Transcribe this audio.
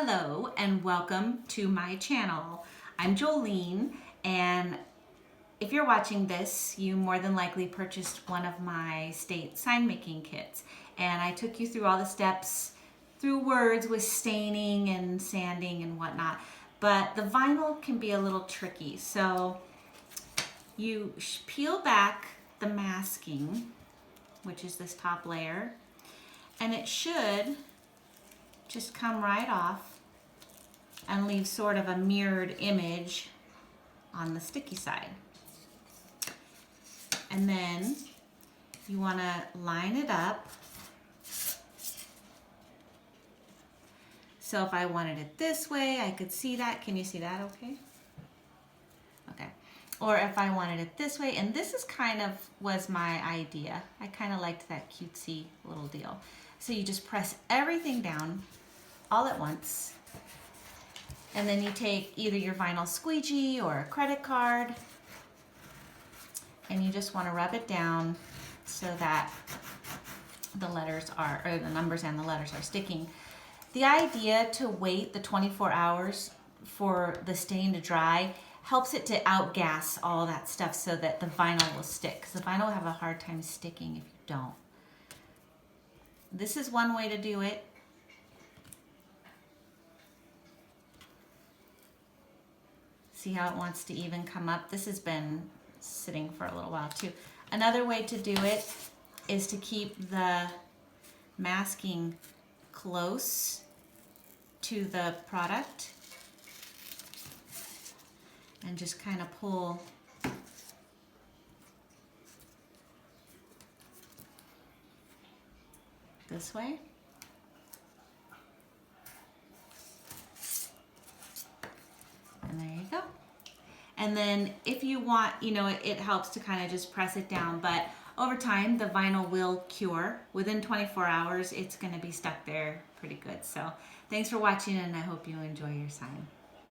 Hello and welcome to my channel. I'm Jolene, and if you're watching this, you more than likely purchased one of my state sign making kits. And I took you through all the steps through words with staining and sanding and whatnot. But the vinyl can be a little tricky. So you peel back the masking, which is this top layer, and it should just come right off and leave sort of a mirrored image on the sticky side. And then you want to line it up. So if I wanted it this way, I could see that. Can you see that okay? Okay. Or if I wanted it this way, and this is kind of was my idea. I kind of liked that cutesy little deal. So you just press everything down all at once. And then you take either your vinyl squeegee or a credit card, and you just want to rub it down so that the letters are, or the numbers and the letters are sticking. The idea to wait the 24 hours for the stain to dry helps it to outgas all that stuff so that the vinyl will stick, because the vinyl will have a hard time sticking if you don't. This is one way to do it. See how it wants to even come up? This has been sitting for a little while too. Another way to do it is to keep the masking close to the product and just kind of pull this way. And there you go. And then if you want, it helps to kind of just press it down, but over time the vinyl will cure. Within 24 hours, it's going to be stuck there pretty good. So thanks for watching, and I hope you enjoy your sign.